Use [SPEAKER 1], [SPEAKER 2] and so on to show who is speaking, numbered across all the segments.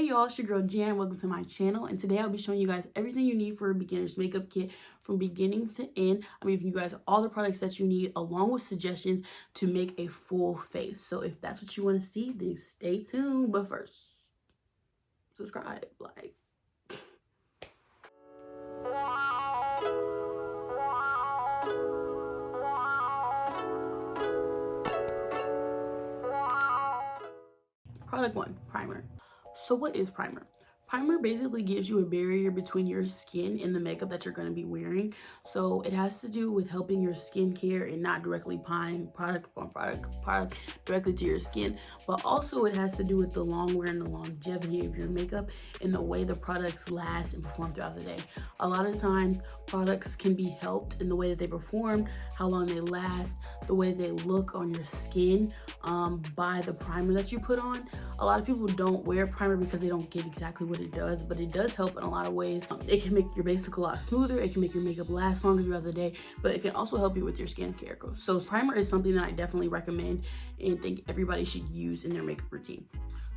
[SPEAKER 1] Hey y'all, it's your girl Jan. Welcome to my channel, and today I'll be showing you guys everything you need for a beginner's makeup kit from beginning to end. I'm giving you guys all the products that you need along with suggestions to make a full face. So if that's what you want to see, then stay tuned. But first, subscribe, like. Product 1, primer. So what is primer? Primer basically gives you a barrier between your skin and the makeup that you're going to be wearing. So it has to do with helping your skincare and not directly applying product directly to your skin, but also it has to do with the long wear and the longevity of your makeup and the way the products last and perform throughout the day. A lot of times products can be helped in the way that they perform, how long they last, the way they look on your skin by the primer that you put on. A lot of people don't wear primer because they don't get exactly what it does, but it does help in a lot of ways. It can make your base look a lot smoother, it can make your makeup last longer throughout the day, but it can also help you with your skincare. So primer is something that I definitely recommend and think everybody should use in their makeup routine.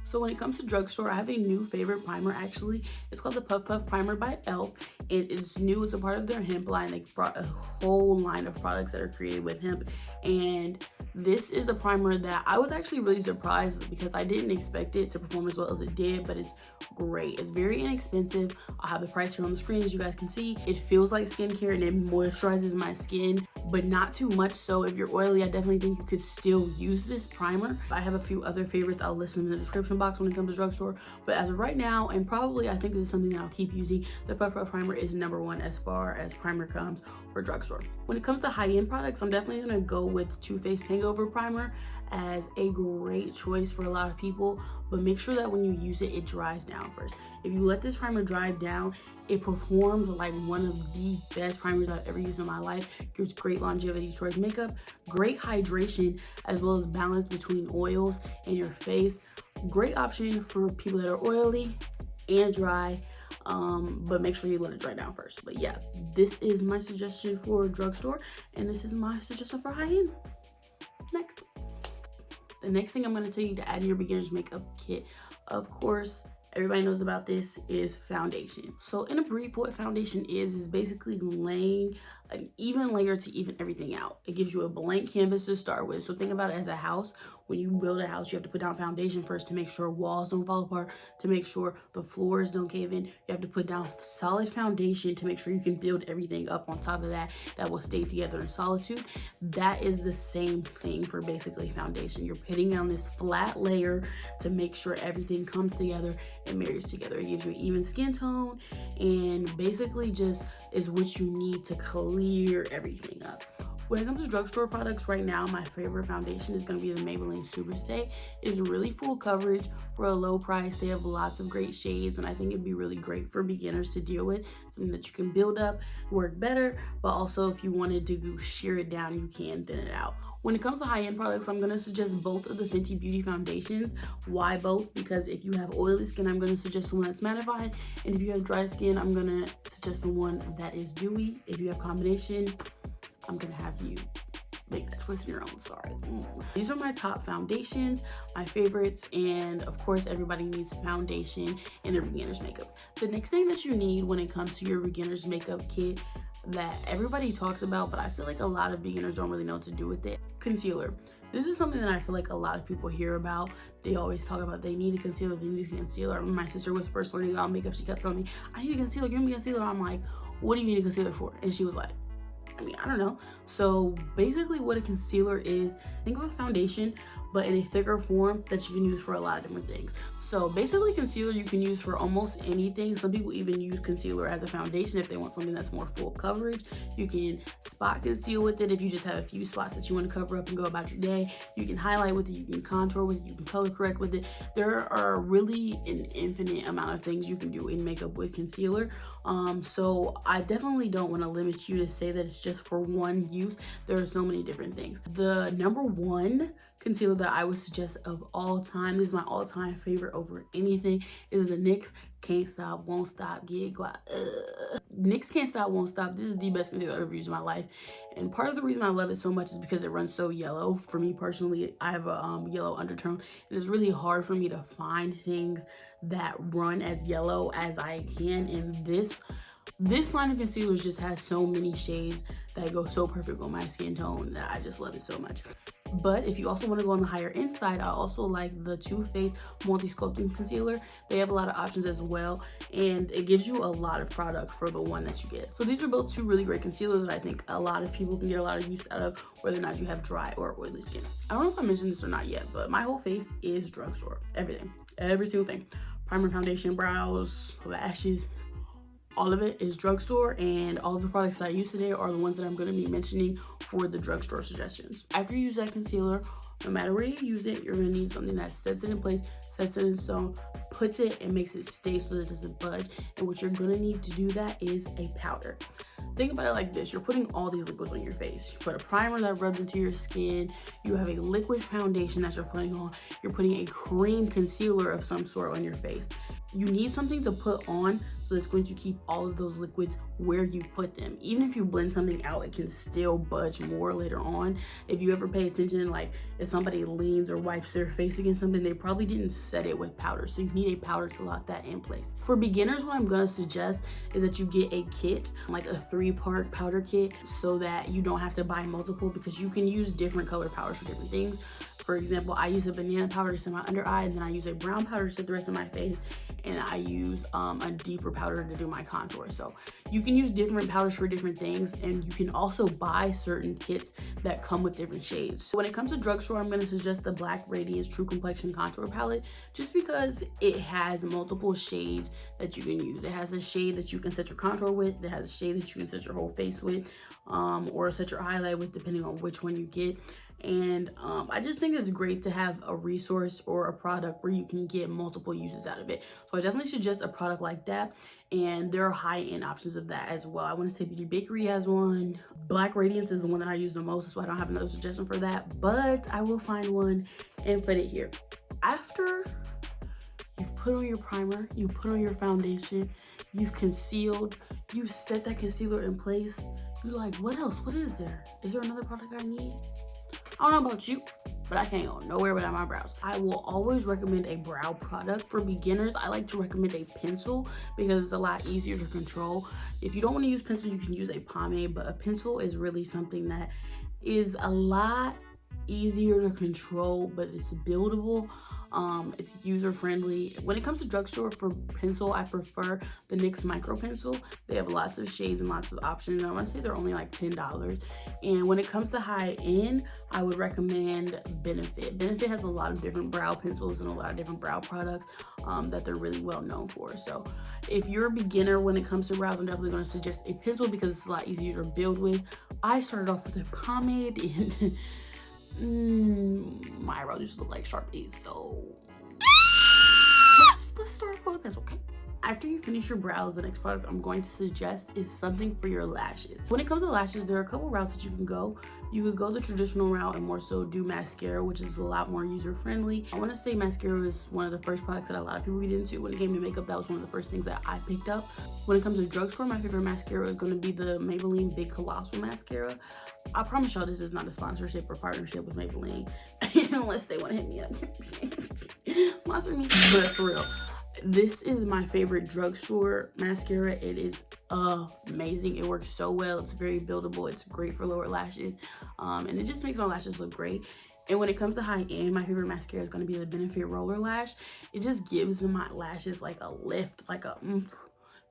[SPEAKER 1] So when it comes to drugstore, I have a new favorite primer actually. It's called the Puff Puff Primer by e.l.f. It's new, it's a part of their hemp line. They brought a whole line of products that are created with hemp, and this is a primer that I was actually really surprised because I didn't expect it to perform as well as it did, but it's great. It's very inexpensive. I'll have the price here on the screen as you guys can see. It feels like skincare and it moisturizes my skin, but not too much. So if you're oily, I definitely think you could still use this primer. I have a few other favorites. I'll list them in the description box when it comes to drugstore, but as of right now, and probably I think this is something that I'll keep using, the Puff Puff Primer is #1 as far as primer comes for drugstore. When it comes to high-end products, I'm definitely gonna go with Too Faced Hangover Primer as a great choice for a lot of people, but make sure that when you use it, it dries down first. If you let this primer dry down, it performs like one of the best primers I've ever used in my life. Gives great longevity towards makeup, great hydration, as well as balance between oils in your face. Great option for people that are oily and dry, but make sure you let it dry down first. But yeah, this is my suggestion for drugstore, and this is my suggestion for high-end. Next. The next thing I'm going to tell you to add in your beginner's makeup kit, of course, everybody knows about this, is foundation. So in a brief, what foundation is basically laying an even layer to even everything out. It gives you a blank canvas to start with. So think about it as a house. When you build a house, you have to put down foundation first to make sure walls don't fall apart, to make sure the floors don't cave in. You have to put down solid foundation to make sure you can build everything up on top of that will stay together in solitude. That is the same thing for basically foundation. You're putting down this flat layer to make sure everything comes together and marries together. It gives you an even skin tone and basically just is what you need to clear everything up. When it comes to drugstore products right now, my favorite foundation is going to be the Maybelline SuperStay. It's really full coverage for a low price. They have lots of great shades, and I think it'd be really great for beginners to deal with. Something that you can build up, work better, but also if you wanted to shear it down, you can thin it out. When it comes to high-end products, I'm going to suggest both of the Fenty Beauty foundations. Why both? Because if you have oily skin, I'm going to suggest the one that's mattifying, and if you have dry skin, I'm going to suggest the one that is dewy. If you have combination, I'm gonna have you make that choice on your own. Sorry. These are my top foundations, my favorites, and of course everybody needs foundation in their beginner's makeup. The next thing that you need when it comes to your beginner's makeup kit that everybody talks about, but I feel like a lot of beginners don't really know what to do with it: concealer. This is something that I feel like a lot of people hear about. They always talk about they need a concealer, they need a concealer. When my sister was first learning about makeup, she kept telling me, I need a concealer, give me a concealer. I'm like, what do you need a concealer for? And she was like, I don't know. So basically what a concealer is, think of a foundation, but in a thicker form that you can use for a lot of different things. So basically concealer you can use for almost anything. Some people even use concealer as a foundation if they want something that's more full coverage. You can spot conceal with it if you just have a few spots that you want to cover up and go about your day. You can highlight with it, you can contour with it, you can color correct with it. There are really an infinite amount of things you can do in makeup with concealer. So I definitely don't want to limit you to say that it's just for one use. There are so many different things. The #1 concealer that I would suggest of all time. This is my all-time favorite over anything. It is the NYX Can't Stop, Won't Stop, NYX Can't Stop, Won't Stop. This is the best concealer I've ever used in my life. And part of the reason I love it so much is because it runs so yellow. For me personally, I have a yellow undertone. And it's really hard for me to find things that run as yellow as I can. And this line of concealers just has so many shades that go so perfect with my skin tone that I just love it so much. But if you also want to go on the higher end side, I also like the Too Faced Multi Sculpting Concealer. They have a lot of options as well, and it gives you a lot of product for the one that you get. So these are both two really great concealers that I think a lot of people can get a lot of use out of, whether or not you have dry or oily skin. I don't know if I mentioned this or not yet, but my whole face is drugstore. Everything, every single thing. Primer, foundation, brows, lashes, all of it is drugstore, and all the products that I use today are the ones that I'm going to be mentioning for the drugstore suggestions. After you use that concealer, no matter where you use it, you're going to need something that sets it in place, sets it in stone, puts it and makes it stay so that it doesn't budge. And what you're going to need to do that is a powder. Think about it like this. You're putting all these liquids on your face. You put a primer that rubs into your skin. You have a liquid foundation that you're putting on. You're putting a cream concealer of some sort on your face. You need something to put on so it's going to keep all of those liquids where you put them. Even if you blend something out, it can still budge more later on. If you ever pay attention, like if somebody leans or wipes their face against something, they probably didn't set it with powder. So you need a powder to lock that in place. For beginners, what I'm gonna suggest is that you get a kit, like a 3-part powder kit, so that you don't have to buy multiple, because you can use different color powders for different things. For example, I use a banana powder to set my under eye, and then I use a brown powder to set the rest of my face, and I use a deeper powder to do my contour. So you can use different powders for different things, and you can also buy certain kits that come with different shades. So when it comes to drugstore, I'm going to suggest the Black Radiance True Complexion Contour Palette, just because it has multiple shades that you can use. It has a shade that you can set your contour with, it has a shade that you can set your whole face with, or set your highlight with, depending on which one you get. And I just think it's great to have a resource or a product where you can get multiple uses out of it. So I definitely suggest a product like that, and there are high-end options of that as well. I want to say Beauty Bakery has one. Black Radiance is the one that I use the most, so I don't have another suggestion for that, but I will find one and put it here. After you've put on your primer, you put on your foundation, you've concealed, you set that concealer in place, you're like, what else? What is there? Is there another product I need? I don't know about you, but I can't go nowhere without my brows. I will always recommend a brow product. For beginners, I like to recommend a pencil because it's a lot easier to control. If you don't want to use pencil, you can use a pomade, but a pencil is really something that is a lot easier to control, but it's buildable. It's user-friendly. When it comes to drugstore, for pencil, I prefer the NYX micro pencil. They have lots of shades and lots of options. I want to say they're only like $10. And when it comes to high end, I would recommend Benefit. Benefit has a lot of different brow pencils and a lot of different brow products that they're really well known for. So if you're a beginner when it comes to brows, I'm definitely going to suggest a pencil because it's a lot easier to build with. I started off with a pomade and my eyebrows just look like Sharpies, so let's start with a pencil, okay? After you finish your brows, the next product I'm going to suggest is something for your lashes. When it comes to lashes, there are a couple routes that you can go. You could go the traditional route and more so do mascara, which is a lot more user-friendly. I want to say mascara is one of the first products that a lot of people get into. When it came to makeup, that was one of the first things that I picked up. When it comes to drugstore, my favorite mascara is going to be the Maybelline Big Colossal Mascara. I promise y'all this is not a sponsorship or partnership with Maybelline, unless they want to hit me up. Sponsor me. But for real, this is my favorite drugstore mascara. It is amazing. It works so well. It's very buildable. It's great for lower lashes, and it just makes my lashes look great. And when it comes to high end, my favorite mascara is going to be the Benefit Roller Lash. It just gives my lashes like a lift, like a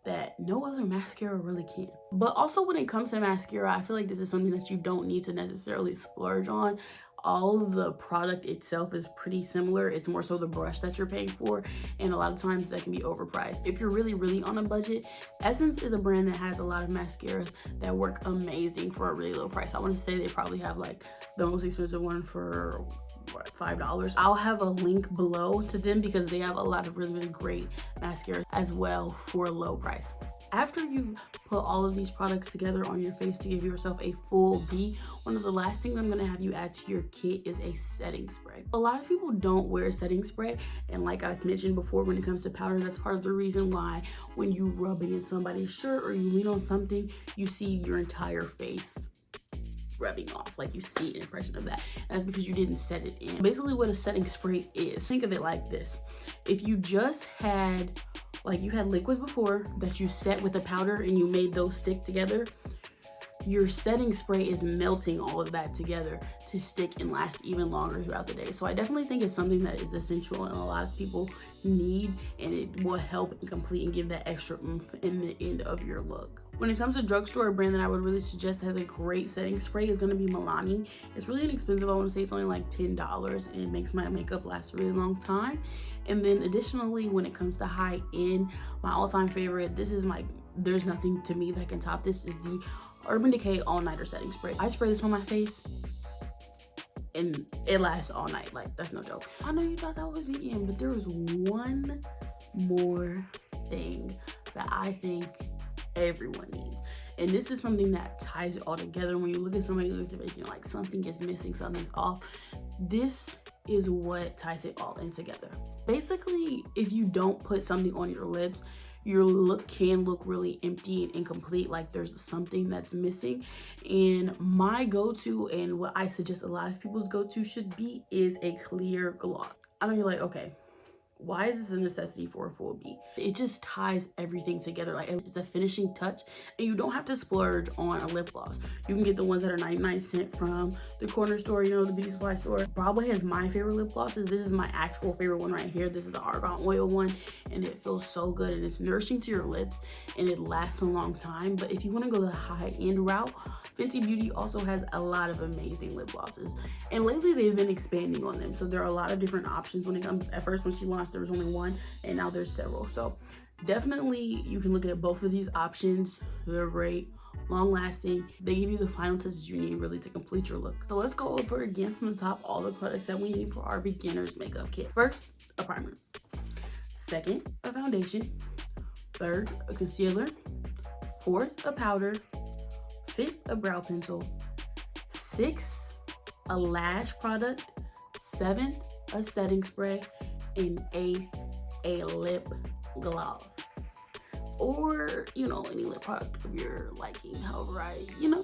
[SPEAKER 1] that no other mascara really can. But also when it comes to mascara, I feel like this is something that you don't need to necessarily splurge on. All of the product itself is pretty similar. It's more so the brush that you're paying for, and a lot of times that can be overpriced. If you're really on a budget, Essence is a brand that has a lot of mascaras that work amazing for a really low price. I want to say they probably have like the most expensive one for $5. I'll have a link below to them because they have a lot of really great mascaras as well for a low price. After you put all of these products together on your face to give yourself a full B, one of the last things I'm going to have you add to your kit is a setting spray. A lot of people don't wear setting spray, and like I mentioned before, when it comes to powder, that's part of the reason why when you rub against somebody's shirt or you lean on something, you see your entire face rubbing off, like you see an impression of that. And that's because you didn't set it in. Basically what a setting spray is, think of it like this. If you just had, like you had liquids before that you set with a powder and you made those stick together, your setting spray is melting all of that together to stick and last even longer throughout the day. So I definitely think it's something that is essential and a lot of people need, and it will help and complete and give that extra oomph in the end of your look. When it comes to drugstore, a brand that I would really suggest has a great setting spray is going to be Milani. It's really inexpensive. I want to say it's only like $10, and it makes my makeup last a really long time. And then additionally, when it comes to high end, my all-time favorite, there's nothing to me that can top this, is the Urban Decay All Nighter Setting Spray. I spray this on my face and it lasts all night. Like, that's no joke. I know you thought that was the end, but there was one more thing that I think everyone needs, and this is something that ties it all together. When you look at somebody with their face, you're like, something is missing, something's off. This is what ties it all in together. Basically, if you don't put something on your lips, your look can look really empty and incomplete, like there's something that's missing. And my go-to, and what I suggest a lot of people's go-to should be, is a clear gloss. I know you're like, okay, why is this a necessity for a full B? It just ties everything together. Like, it's a finishing touch, and you don't have to splurge on a lip gloss. You can get the ones that are 99¢ from the corner store, you know, the beauty supply store. Broadway has my favorite lip glosses. This is my actual favorite one right here. This is the argan oil one, and it feels so good, and it's nourishing to your lips, and it lasts a long time. But if you want to go the high-end route, Fenty Beauty also has a lot of amazing lip glosses, and lately they've been expanding on them. So there are a lot of different options when it comes. At first, when she launched, there was only one, and now there's several. So definitely you can look at both of these options. They're great, long lasting. They give you the final touches you need really to complete your look. So let's go over again from the top all the products that we need for our beginner's makeup kit. First, a primer. Second, a foundation. Third, a concealer. Fourth, a powder. Fifth, a brow pencil. Sixth, a lash product. Seventh, a setting spray. And eighth, a lip gloss, or you know, any lip product of your liking. However, you know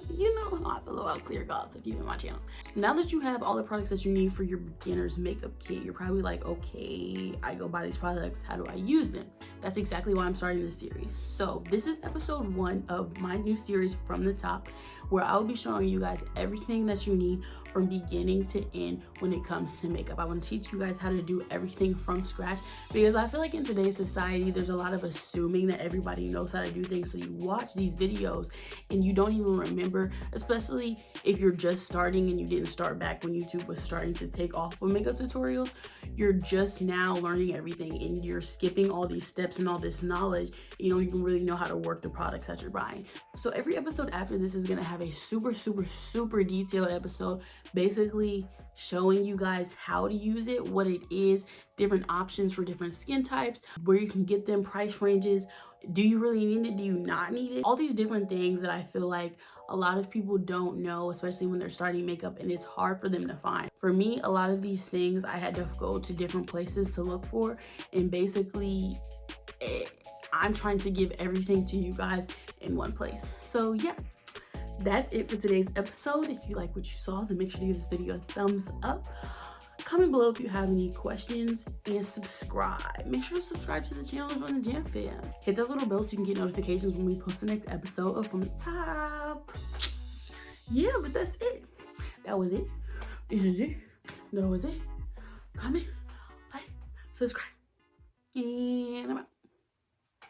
[SPEAKER 1] how I feel about clear gloss if you're in my channel. So now that you have all the products that you need for your beginner's makeup kit, you're probably like, okay, I go buy these products, how do I use them? That's exactly why I'm starting this series. So this is episode 1 of my new series, From the Top, where I will be showing you guys everything that you need from beginning to end when it comes to makeup. I want to teach you guys how to do everything from scratch, because I feel like in today's society, there's a lot of assuming that everybody knows how to do things. So you watch these videos and you don't even remember, especially if you're just starting and you didn't start back when YouTube was starting to take off with makeup tutorials. You're just now learning everything and you're skipping all these steps and all this knowledge. You don't even really know how to work the products that you're buying. So every episode after this is going to have a super detailed episode, basically showing you guys how to use it, what it is, different options for different skin types, where you can get them, price ranges. Do you really need it? Do you not need it? All these different things that I feel like a lot of people don't know, especially when they're starting makeup, and it's hard for them to find. For me, a lot of these things I had to go to different places to look for, and basically I'm trying to give everything to you guys in one place. So yeah, that's it for today's episode. If you like what you saw, then make sure to give this video a thumbs up. Comment below if you have any questions, and subscribe. Make sure to subscribe to the channel and join the Jam fam. Hit that little bell so you can get notifications when we post the next episode of From the Top. Yeah, but that's it. That was it. This is it. That was it. Comment, like, subscribe, and I'm out.